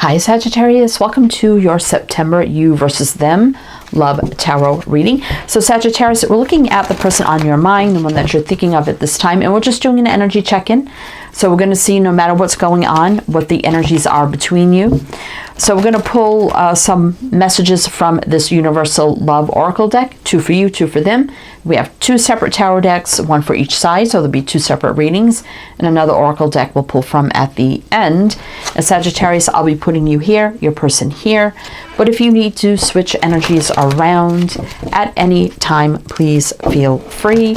Hi Sagittarius, welcome to your September you versus them love tarot reading. So Sagittarius, we're looking at the person on your mind, the one that you're thinking of at this time, and we're just doing an energy check-in. So we're going to see, no matter what's going on, what the energies are between you. So we're going to pull some messages from this Universal Love Oracle deck, 2 for you, 2 for them. We have 2 separate tarot decks, 1 for each side, so there'll be 2 separate readings, and another Oracle deck we'll pull from at the end. And Sagittarius, I'll be putting you here, your person here, but if you need to switch energies around at any time, please feel free.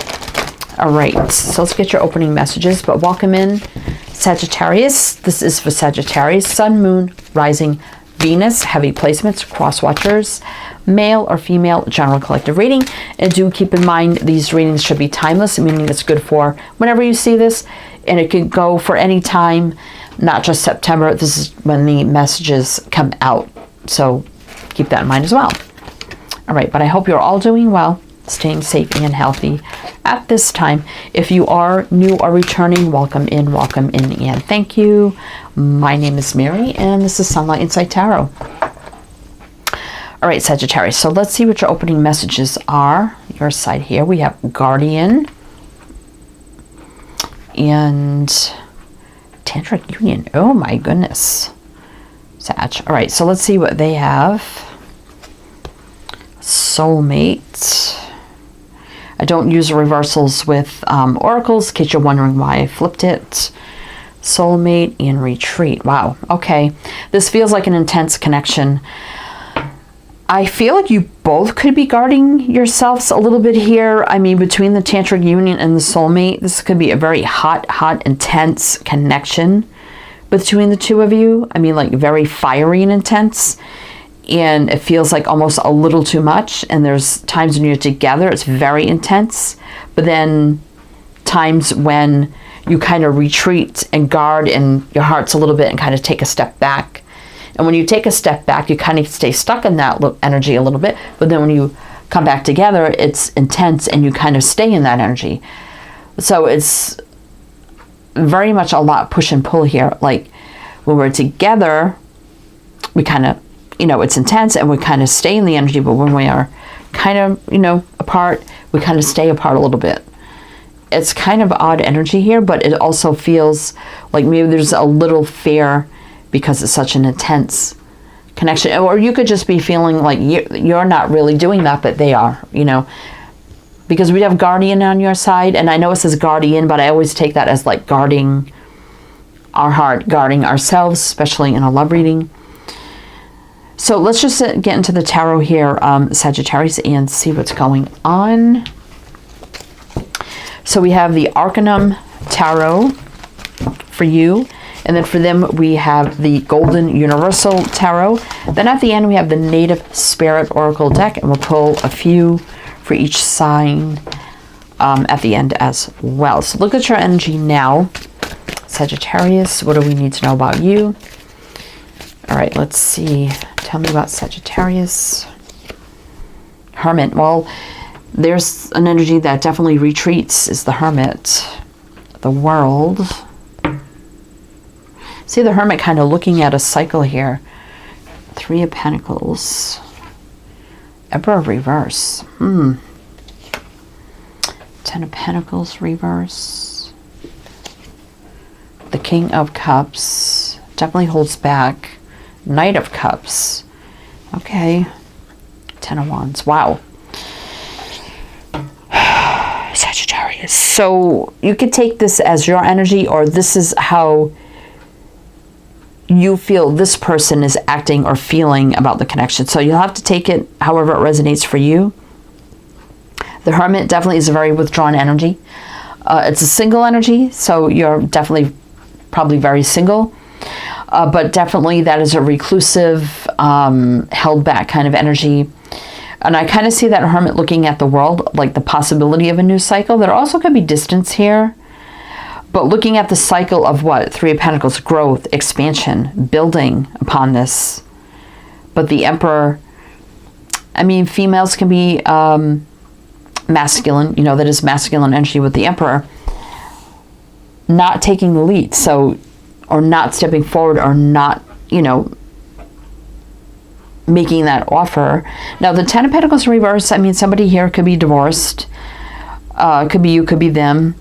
All right, so let's get your opening messages, but welcome in Sagittarius. This is for Sagittarius, Sun, Moon, Rising, Venus, heavy placements, crosswatchers, male or female, general collective reading. And do keep in mind, these readings should be timeless, meaning it's good for whenever you see this, and it can go for any time, not just September. This is when the messages come out, so keep that in mind as well. All right, but I hope you're all doing well, staying safe and healthy at this time. If you are new or returning, welcome in, and thank you. My name is Mary, and this is Sunlight Insight Tarot. All right, Sagittarius, so let's see what your opening messages are. Your side here, we have Guardian and Tantric Union. Oh my goodness, Sag. All right, so let's see what they have. Soulmate. I don't use reversals with oracles, in case you're wondering why I flipped it. Soulmate and retreat. Wow, okay. This feels like an intense connection. I feel like you both could be guarding yourselves a little bit here. I mean, between the Tantric Union and the soulmate, this could be a very hot, intense connection between the two of you. I mean, like very fiery and intense. And it feels like almost a little too much. And there's times when you're together, it's very intense. But then times when you kind of retreat and guard in your hearts a little bit and kind of take a step back. And when you take a step back, you kind of stay stuck in that energy a little bit. But then when you come back together, it's intense and you kind of stay in that energy. So it's very much a lot push and pull here. Like when we're together, we kind of, it's intense and we kind of stay in the energy, but when we are kind of, apart, we kind of stay apart a little bit. It's kind of odd energy here, but it also feels like maybe there's a little fear because it's such an intense connection. Or you could just be feeling like you're not really doing that, but they are, because we have Guardian on your side, and I know it says Guardian, but I always take that as like guarding our heart, guarding ourselves, especially in a love reading. So let's just get into the tarot here, Sagittarius, and see what's going on. So we have the Arcanum Tarot for you. And then for them, we have the Golden Universal Tarot. Then at the end, we have the Native Spirit Oracle deck. And we'll pull a few for each sign at the end as well. So look at your energy now, Sagittarius. What do we need to know about you? All right, let's see. Tell me about Sagittarius. Hermit. Well, there's an energy that definitely retreats, is the Hermit. The World. See the Hermit kind of looking at a cycle here. 3 of Pentacles. Emperor reverse. 10 of Pentacles reverse. The King of Cups. Definitely holds back. Knight of Cups. Okay. 10 of Wands. Wow. Sagittarius. So you could take this as your energy, or this is how you feel this person is acting or feeling about the connection. So you'll have to take it however it resonates for you. The Hermit definitely is a very withdrawn energy. It's a single energy, so you're definitely probably very single. But definitely that is a reclusive, held back kind of energy. And I kind of see that Hermit looking at the world, like the possibility of a new cycle. There also could be distance here. But looking at the cycle of what? 3 of Pentacles, growth, expansion, building upon this. But the Emperor, I mean, females can be masculine, that is masculine energy with the Emperor. Not taking the lead, so, or not stepping forward, or not, making that offer. Now, the Ten of Pentacles in reverse, I mean, somebody here could be divorced. Could be you, could be them.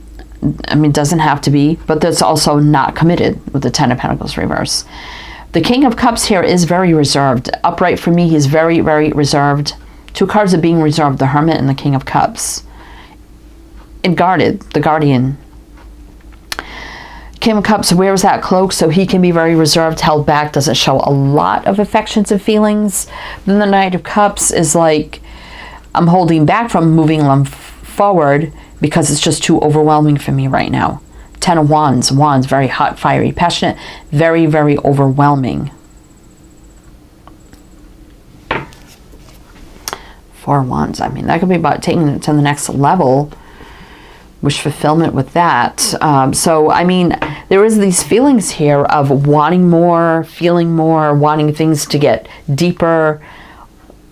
I mean, it doesn't have to be, but that's also not committed with the Ten of Pentacles reverse. The King of Cups here is very reserved. Upright for me, he's very, very reserved. Two cards of being reserved, the Hermit and the King of Cups. And guarded, the Guardian. King of Cups wears that cloak so he can be very reserved, held back, doesn't show a lot of affections and feelings. Then the Knight of Cups is like, I'm holding back from moving them forward because it's just too overwhelming for me right now. Ten of Wands, Wands, very hot, fiery, passionate, very, very overwhelming. Four of Wands, I mean, that could be about taking it to the next level. Wish fulfillment with that. So, I mean, there is these feelings here of wanting more, feeling more, wanting things to get deeper,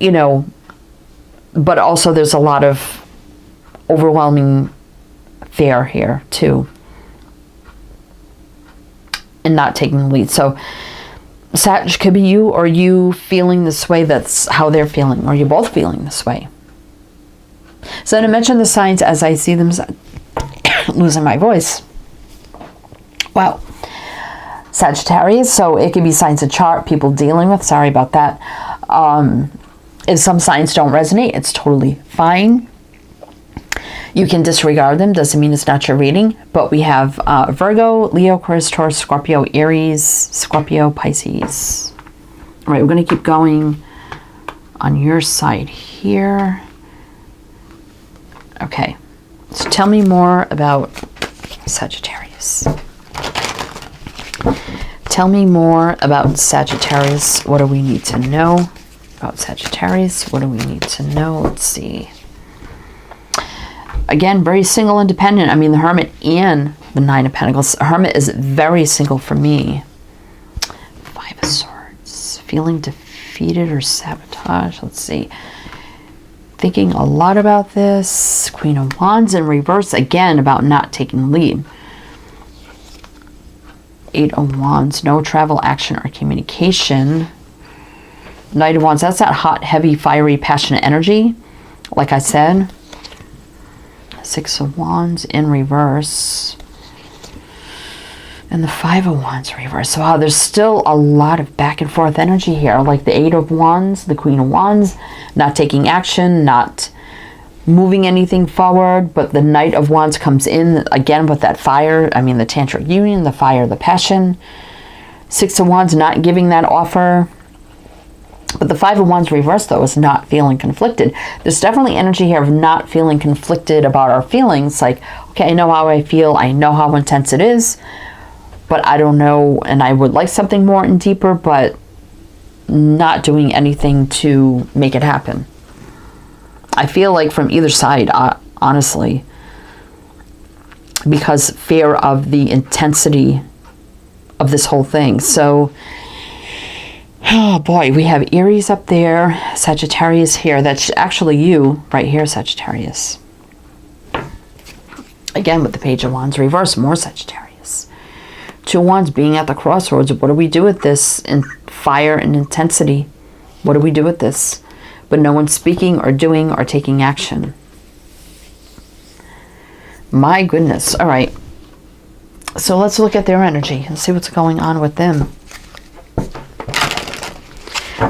you know, but also there's a lot of overwhelming fear here too. And not taking the lead. So, Sag could be you, or you feeling this way, that's how they're feeling, or you're both feeling this way. So, to mention the signs as I see them, losing my voice. Wow. Sagittarius, so it could be signs of chart, people dealing with, sorry about that. If some signs don't resonate, it's totally fine. You can disregard them, doesn't mean it's not your reading, but we have Virgo, Leo, Aquarius, Taurus, Scorpio, Aries, Scorpio, Pisces. All right, we're going to keep going on your side here. Okay, so tell me more about Sagittarius. Tell me more about Sagittarius. What do we need to know about Sagittarius? What do we need to know? Let's see. Again, very single, independent. I mean, the Hermit and the Nine of Pentacles. Hermit is very single for me. Five of Swords. Feeling defeated or sabotaged. Let's see. Thinking a lot about this. Queen of Wands in reverse. Again, about not taking lead. Eight of Wands. No travel, action, or communication. Knight of Wands. That's that hot, heavy, fiery, passionate energy. Like I said. Six of Wands in reverse. And the Five of Wands reverse. So wow, there's still a lot of back and forth energy here. Like the Eight of Wands, the Queen of Wands, not taking action, not moving anything forward. But the Knight of Wands comes in again with that fire. I mean, the tantric union, the fire, the passion. Six of Wands, not giving that offer. But the Five of Wands reverse, though, is not feeling conflicted. There's definitely energy here of not feeling conflicted about our feelings. Like, okay, I know how I feel. I know how intense it is. But I don't know. And I would like something more and deeper, but not doing anything to make it happen. I feel like from either side, honestly. Because fear of the intensity of this whole thing. So... oh boy, we have Aries up there, Sagittarius here. That's actually you right here, Sagittarius. Again, with the Page of Wands reverse, more Sagittarius. Two of Wands being at the crossroads. What do we do with this in fire and intensity? What do we do with this? But no one's speaking or doing or taking action. My goodness. All right. So let's look at their energy and see what's going on with them.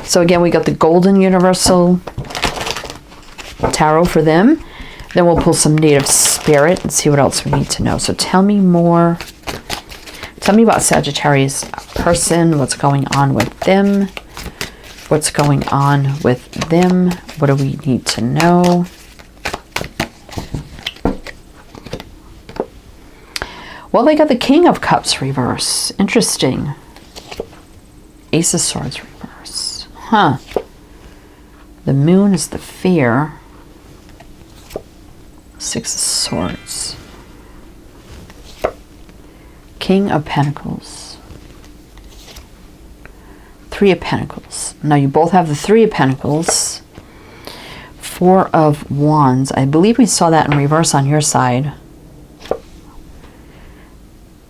So again, we got the Golden Universal Tarot for them. Then we'll pull some Native Spirit and see what else we need to know. So tell me more. Tell me about Sagittarius person. What's going on with them? What's going on with them? What do we need to know? Well, they got the King of Cups reverse. Interesting. Ace of Swords reverse. Huh. The Moon is the fear. Six of Swords. King of Pentacles. Three of Pentacles. Now you both have the Three of Pentacles. Four of Wands. I believe we saw that in reverse on your side.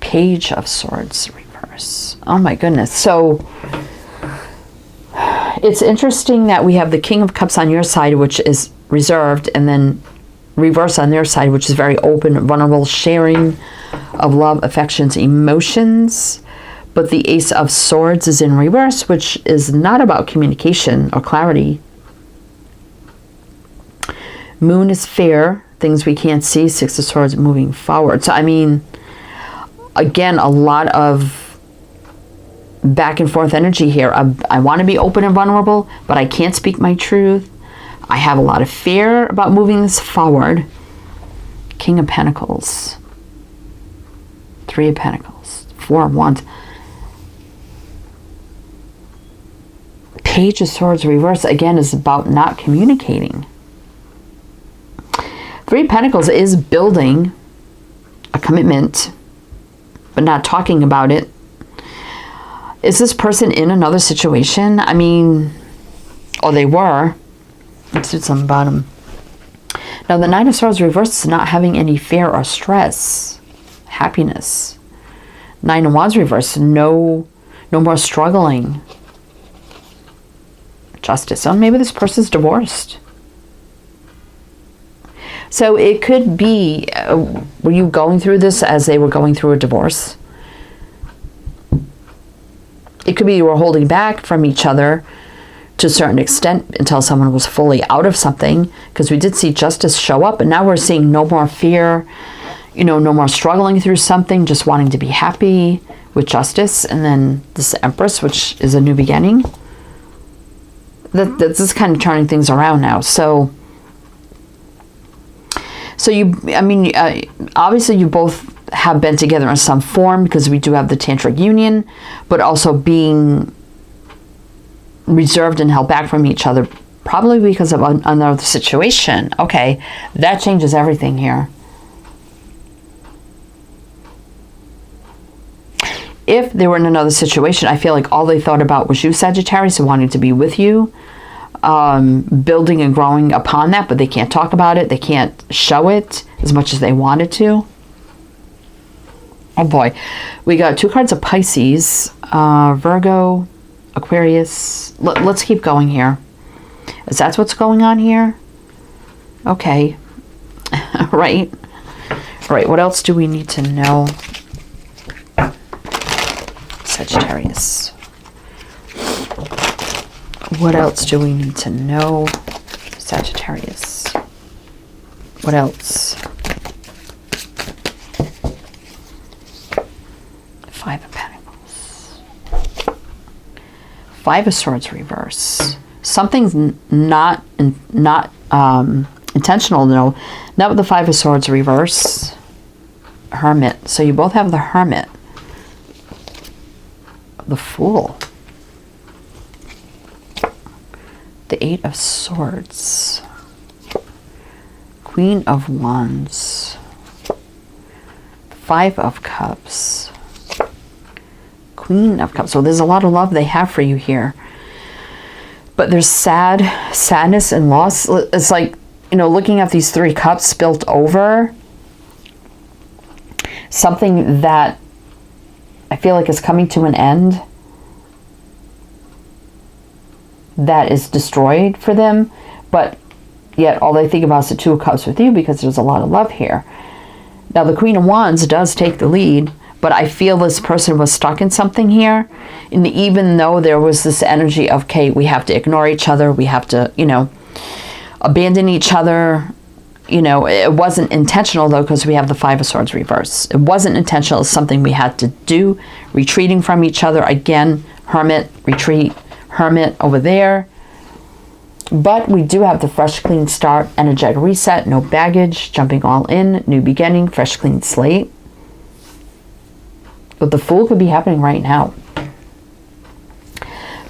Page of Swords reverse. Oh my goodness. So... It's interesting that we have the King of Cups on your side, which is reserved, and then reverse on their side, which is very open, vulnerable, sharing of love, affections, emotions. But the Ace of Swords is in reverse, which is not about communication or clarity. Moon is fair, things we can't see. Six of Swords, moving forward. So, I mean, again, a lot of back and forth energy here. I want to be open and vulnerable, but I can't speak my truth. I have a lot of fear about moving this forward. King of Pentacles. Three of Pentacles. Four of Wands. Page of Swords reverse, again, is about not communicating. Three of Pentacles is building a commitment, but not talking about it. Is this person in another situation? I mean, or they were. Let's do something about them. Now, the Nine of Swords reverse is not having any fear or stress. Happiness. Nine of Wands reverse, no more struggling. Justice. So maybe this person's divorced. So it could be, were you going through this as they were going through a divorce? It could be you were holding back from each other to a certain extent until someone was fully out of something, because we did see justice show up, and now we're seeing no more fear, no more struggling through something, just wanting to be happy with justice. And then this Empress, which is a new beginning. That's just kind of turning things around now. So obviously you both have been together in some form, because we do have the tantric union, but also being reserved and held back from each other, probably because of another situation. Okay, that changes everything here. If they were in another situation, I feel like all they thought about was you, Sagittarius, and wanting to be with you, building and growing upon that, but they can't talk about it. They can't show it as much as they wanted to. Oh boy. We got two cards of Pisces, Virgo, Aquarius. Let's keep going here. Is that what's going on here? Okay. Right. All right. What else do we need to know? Sagittarius. What else do we need to know? Sagittarius. What else? Five of Pentacles. Five of Swords reverse. Something's not intentional, no. Not with the Five of Swords reverse. Hermit. So you both have the Hermit. The Fool. The Eight of Swords. Queen of Wands. Five of Cups. Queen of Cups. So there's a lot of love they have for you here. But there's sadness and loss. It's like, looking at these three cups spilt over. Something that I feel like is coming to an end, that is destroyed for them, but yet all they think about is the Two of Cups with you, because there's a lot of love here. Now the Queen of Wands does take the lead, but I feel this person was stuck in something here, and even though there was this energy of, okay, we have to ignore each other, we have to, abandon each other. It wasn't intentional, though, because we have the Five of Swords reverse. It wasn't intentional. It's something we had to do. Retreating from each other. Again, Hermit, retreat, Hermit over there. But we do have the fresh, clean start, energetic reset, no baggage, jumping all in, new beginning, fresh, clean slate. But the Fool could be happening right now.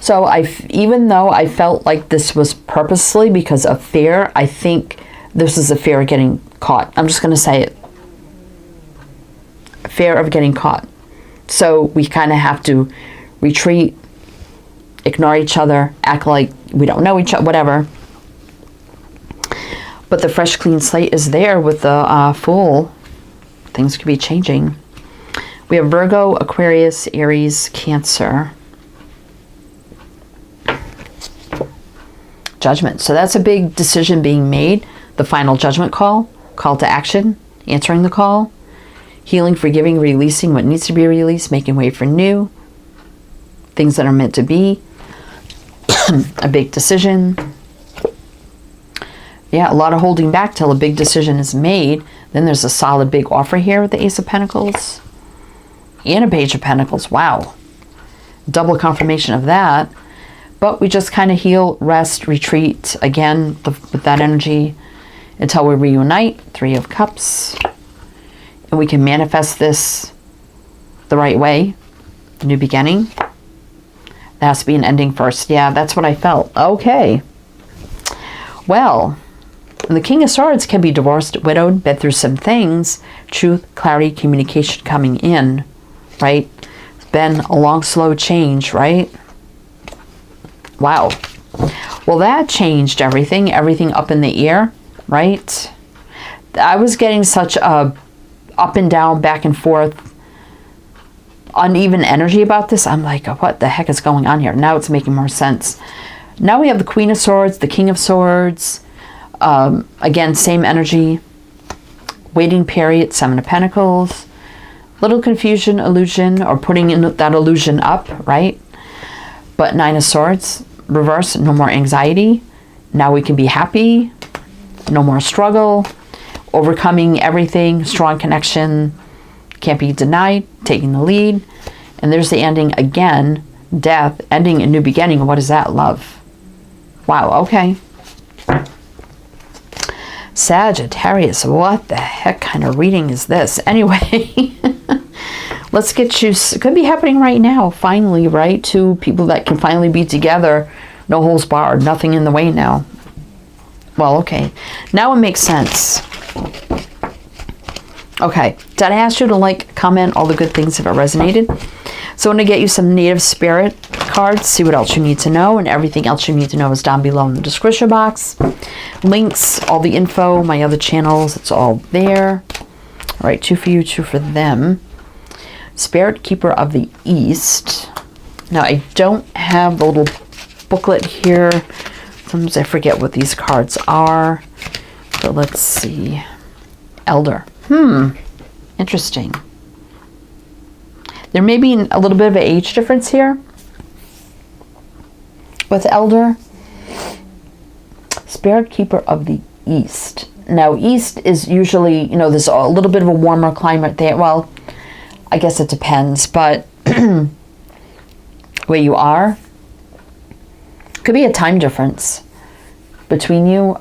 So even though I felt like this was purposely because of fear, I think this is a fear of getting caught. I'm just going to say it. Fear of getting caught. So we kind of have to retreat, ignore each other, act like we don't know each other, whatever. But the fresh, clean slate is there with the Fool. Things could be changing. We have Virgo, Aquarius, Aries, Cancer. judgment. So that's a big decision being made. The final judgment call to action, answering the call, healing, forgiving, releasing what needs to be released, making way for new, things that are meant to be, a big decision. Yeah, a lot of holding back till a big decision is made. Then there's a solid big offer here with the Ace of Pentacles and a Page of Pentacles. Wow. Double confirmation of that. But we just kind of heal, rest, retreat again with that energy until we reunite. Three of Cups. And we can manifest this the right way. A new beginning. There has to be an ending first. Yeah, that's what I felt. Okay. Well, the King of Swords can be divorced, widowed, been through some things. Truth, clarity, communication coming in, right? It's been a long, slow change, right? Wow. Well, that changed everything. Everything up in the air, right? I was getting such a up and down, back and forth, uneven energy about this. I'm like, what the heck is going on here? Now it's making more sense. Now we have the Queen of Swords, the King of Swords. Again, same energy. Waiting period, Seven of Pentacles. Little confusion, illusion, or putting in that illusion up, right? But Nine of Swords, reverse, no more anxiety. Now we can be happy. No more struggle. Overcoming everything, strong connection. Can't be denied, taking the lead. And there's the ending again. Death, ending a new beginning. What is that? Love. Wow, okay. Sagittarius, what the heck kind of reading is this? Anyway, let's get you, it could be happening right now, finally, right? Two people that can finally be together, no holes barred, nothing in the way now. Well, okay, now it makes sense. Okay, did I ask you to like, comment all the good things if it resonated? So I'm going to get you some native spirit cards, see what else you need to know, and everything else you need to know is down below in the description box. Links, all the info, my other channels, it's all there. All right, two for you, two for them. Spirit Keeper of the East. Now, I don't have the little booklet here. Sometimes I forget what these cards are. So let's see. Elder. Interesting. There may be a little bit of an age difference here with Elder. Spirit Keeper of the East. Now, East is usually, you know, there's a little bit of a warmer climate there. Well, I guess it depends, but where you are, could be a time difference between you.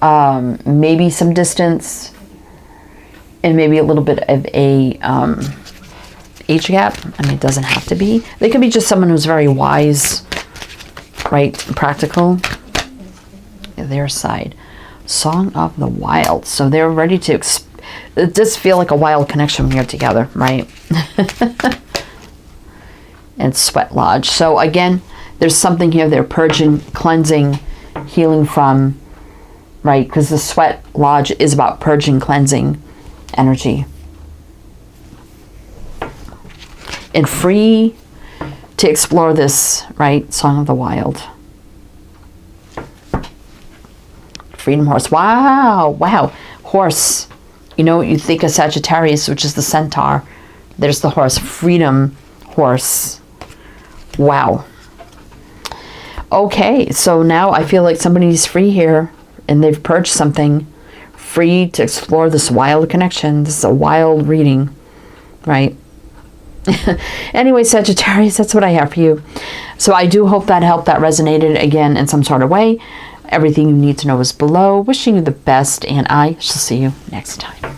Maybe some distance, and maybe a little bit of a age gap. I mean, it doesn't have to be. They could be just someone who's very wise, right? Practical. Their side. Song of the Wild. So they're ready to it does feel like a wild connection when you're together, right? And Sweat Lodge. So again, there's something here they're purging, cleansing, healing from, right? Because the Sweat Lodge is about purging, cleansing energy. And free to explore this, right? Song of the Wild. Freedom Horse. Wow. Wow. Horse. You know, you think of Sagittarius, which is the centaur. There's the horse. Freedom Horse. Wow. Okay. So now I feel like somebody's free here and they've purged something. Free to explore this wild connection. This is a wild reading, right? Anyway, Sagittarius, that's what I have for you. So I do hope that helped, that resonated again in some sort of way. Everything you need to know is below. Wishing you the best, and I shall see you next time.